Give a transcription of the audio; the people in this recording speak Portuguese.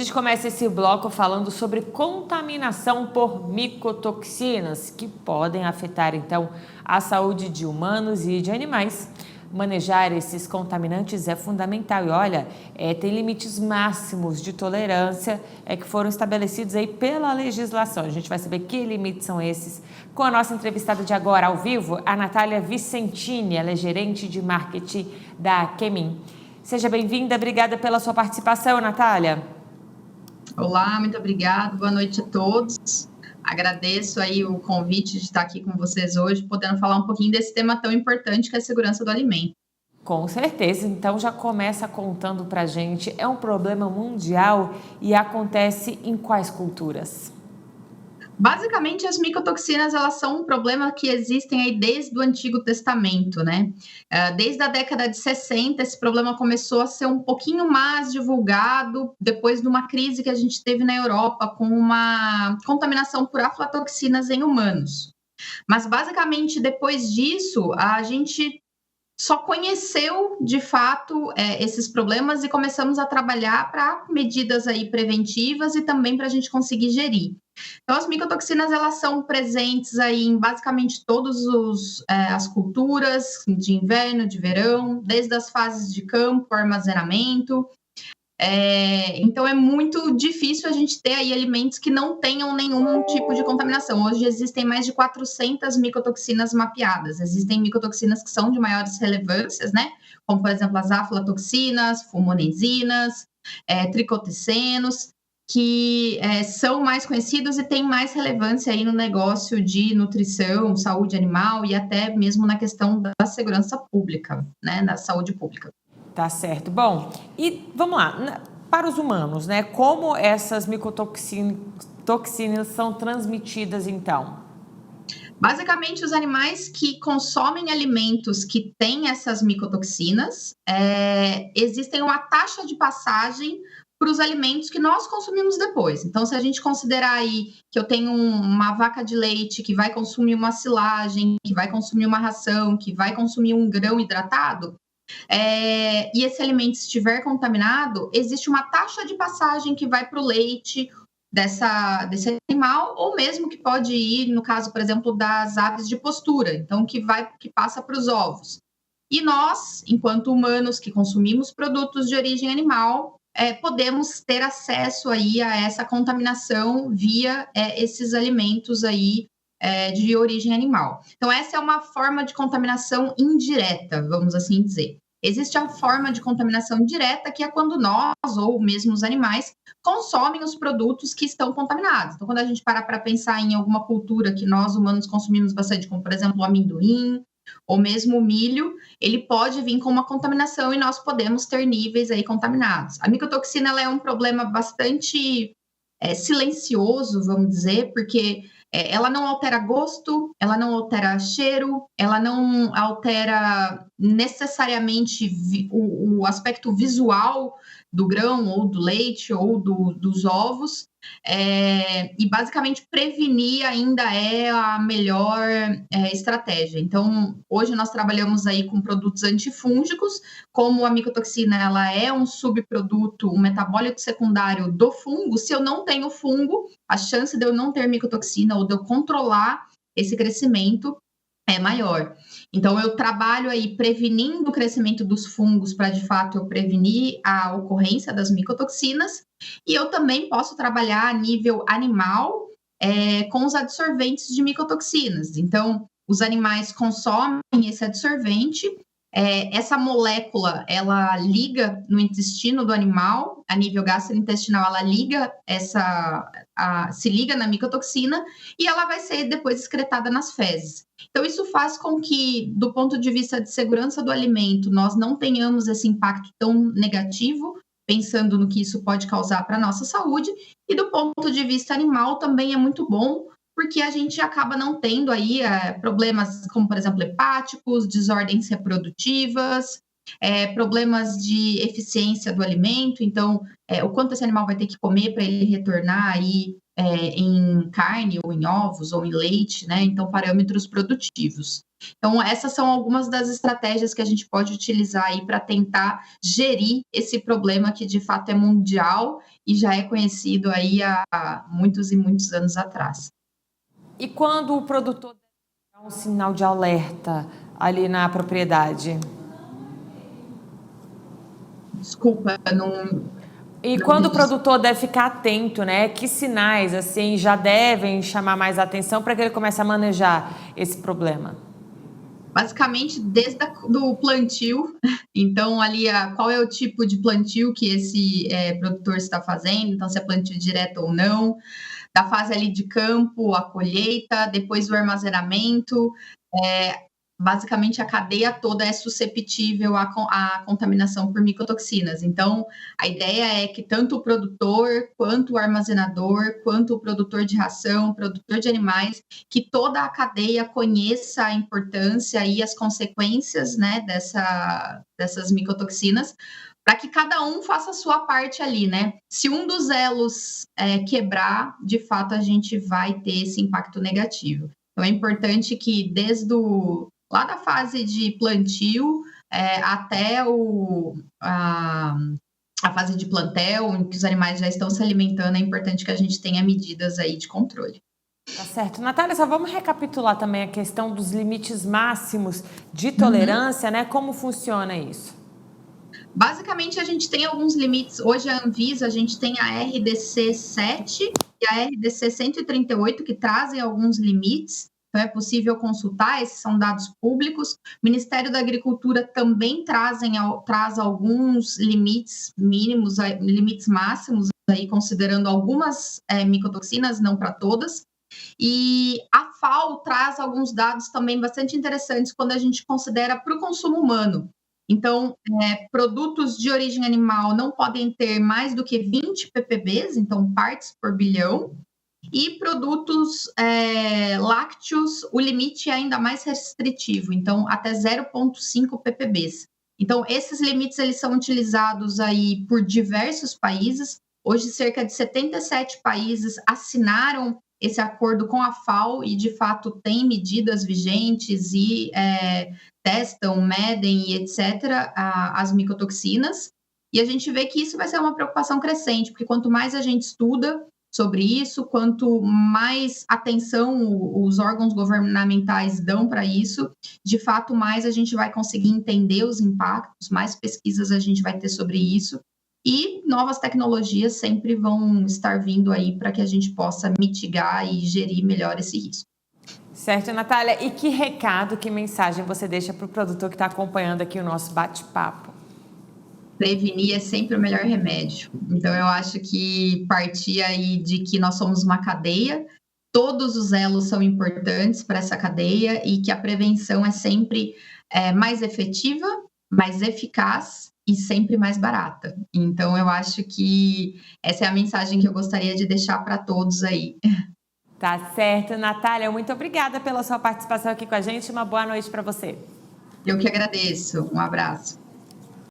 A gente começa esse bloco falando sobre contaminação por micotoxinas, que podem afetar, então, a saúde de humanos e de animais. Manejar esses contaminantes é fundamental e, olha, tem limites máximos de tolerância que foram estabelecidos aí pela legislação. A gente vai saber que limites são esses com a nossa entrevistada de agora, ao vivo, a Natália Vicentini. Ela é gerente de marketing da Kemin. Seja bem-vinda, obrigada pela sua participação, Natália. Olá, muito obrigada, boa noite a todos. Agradeço aí o convite de estar aqui com vocês hoje, podendo falar um pouquinho desse tema tão importante que é a segurança do alimento. Com certeza, então já começa contando pra gente, é um problema mundial e acontece em quais culturas? Basicamente, as micotoxinas, elas são um problema que existem aí desde o Antigo Testamento, né? Desde a década de 60, esse problema começou a ser um pouquinho mais divulgado depois de uma crise que a gente teve na Europa com uma contaminação por aflatoxinas em humanos. Mas, basicamente, depois disso, a gente só conheceu, de fato, esses problemas e começamos a trabalhar para medidas aí preventivas e também para a gente conseguir gerir. Então, as micotoxinas, elas são presentes aí em basicamente todas as culturas, de inverno, de verão, desde as fases de campo, armazenamento. Então, é muito difícil a gente ter aí alimentos que não tenham nenhum tipo de contaminação. Hoje existem mais de 400 micotoxinas mapeadas. Existem micotoxinas que são de maiores relevâncias, né? Como, por exemplo, as aflatoxinas, fulmonenzinas, tricoticenos, que são mais conhecidos e têm mais relevância aí no negócio de nutrição, saúde animal e até mesmo na questão da segurança pública, né? Da saúde pública. Tá certo. Bom, e vamos lá, para os humanos, né? Como essas micotoxinas são transmitidas, então? Basicamente, os animais que consomem alimentos que têm essas micotoxinas, existem uma taxa de passagem para os alimentos que nós consumimos depois. Então, se a gente considerar aí que eu tenho uma vaca de leite que vai consumir uma silagem, que vai consumir uma ração, que vai consumir um grão hidratado, e esse alimento estiver contaminado, existe uma taxa de passagem que vai para o leite desse animal, ou mesmo que pode ir, no caso, por exemplo, das aves de postura, então que passa para os ovos. E nós, enquanto humanos que consumimos produtos de origem animal, podemos ter acesso aí a essa contaminação via esses alimentos aí de origem animal. Então, essa é uma forma de contaminação indireta, vamos assim dizer. Existe a forma de contaminação direta, que é quando nós, ou mesmo os animais, consomem os produtos que estão contaminados. Então, quando a gente para pensar em alguma cultura que nós, humanos, consumimos bastante, como, por exemplo, o amendoim, ou mesmo o milho, ele pode vir com uma contaminação e nós podemos ter níveis aí contaminados. A micotoxina, ela é um problema bastante silencioso, vamos dizer, porque ela não altera gosto, ela não altera cheiro, ela não altera necessariamente o aspecto visual do grão, ou do leite, ou dos ovos, e basicamente prevenir ainda é a melhor estratégia. Então, hoje nós trabalhamos aí com produtos antifúngicos, como a micotoxina, ela é um subproduto, um metabólito secundário do fungo. Se eu não tenho fungo, a chance de eu não ter micotoxina ou de eu controlar esse crescimento é maior. Então, eu trabalho aí prevenindo o crescimento dos fungos para, de fato, eu prevenir a ocorrência das micotoxinas. E eu também posso trabalhar a nível animal com os adsorventes de micotoxinas. Então, os animais consomem esse adsorvente, essa molécula, ela liga no intestino do animal, a nível gastrointestinal, ela liga se liga na micotoxina e ela vai ser depois excretada nas fezes. Então, isso faz com que, do ponto de vista de segurança do alimento, nós não tenhamos esse impacto tão negativo, pensando no que isso pode causar para a nossa saúde, e do ponto de vista animal também é muito bom, porque a gente acaba não tendo aí problemas como, por exemplo, hepáticos, desordens reprodutivas, problemas de eficiência do alimento. Então, o quanto esse animal vai ter que comer para ele retornar aí em carne, ou em ovos, ou em leite, né? Então, parâmetros produtivos. Então, essas são algumas das estratégias que a gente pode utilizar aí para tentar gerir esse problema que, de fato, é mundial e já é conhecido aí há muitos e muitos anos atrás. E quando o produtor dá um sinal de alerta ali na propriedade? Desculpa, não... E quando o produtor deve ficar atento, né? Que sinais, assim, já devem chamar mais atenção para que ele comece a manejar esse problema? Basicamente, desde do plantio. Então, ali, qual é o tipo de plantio que esse produtor está fazendo? Então, se é plantio direto ou não. Da fase ali de campo, a colheita, depois o armazenamento. Basicamente, a cadeia toda é susceptível à contaminação por micotoxinas. Então, a ideia é que tanto o produtor, quanto o armazenador, quanto o produtor de ração, produtor de animais, que toda a cadeia conheça a importância e as consequências, né, dessas micotoxinas, para que cada um faça a sua parte ali, né? Se um dos elos quebrar, de fato, a gente vai ter esse impacto negativo. Então, é importante que desde lá da fase de plantio até a fase de plantel, em que os animais já estão se alimentando, é importante que a gente tenha medidas aí de controle. Tá certo. Natália, só vamos recapitular também a questão dos limites máximos de tolerância, né? Como funciona isso? Basicamente, a gente tem alguns limites. Hoje, a Anvisa, a gente tem a RDC 7 e a RDC 138, que trazem alguns limites. Então, é possível consultar, esses são dados públicos. O Ministério da Agricultura também traz alguns limites mínimos, limites máximos, aí, considerando algumas micotoxinas, não para todas. E a FAO traz alguns dados também bastante interessantes quando a gente considera para o consumo humano. Então, produtos de origem animal não podem ter mais do que 20 ppbs, então partes por bilhão, e produtos lácteos, o limite é ainda mais restritivo, então até 0,5 ppbs. Então, esses limites eles são utilizados aí por diversos países. Hoje, cerca de 77 países assinaram esse acordo com a FAO e, de fato, tem medidas vigentes e testam, medem e etc. as micotoxinas. E a gente vê que isso vai ser uma preocupação crescente, porque quanto mais a gente estuda sobre isso, quanto mais atenção os órgãos governamentais dão para isso, de fato, mais a gente vai conseguir entender os impactos, mais pesquisas a gente vai ter sobre isso. E novas tecnologias sempre vão estar vindo aí para que a gente possa mitigar e gerir melhor esse risco. Certo, Natália. E que recado, que mensagem você deixa para o produtor que está acompanhando aqui o nosso bate-papo? Prevenir é sempre o melhor remédio. Então, eu acho que partir aí de que nós somos uma cadeia, todos os elos são importantes para essa cadeia e que a prevenção é sempre mais efetiva, mais eficaz e sempre mais barata. Então, eu acho que essa é a mensagem que eu gostaria de deixar para todos aí. Tá certo, Natália. Muito obrigada pela sua participação aqui com a gente. Uma boa noite para você. Eu que agradeço. Um abraço.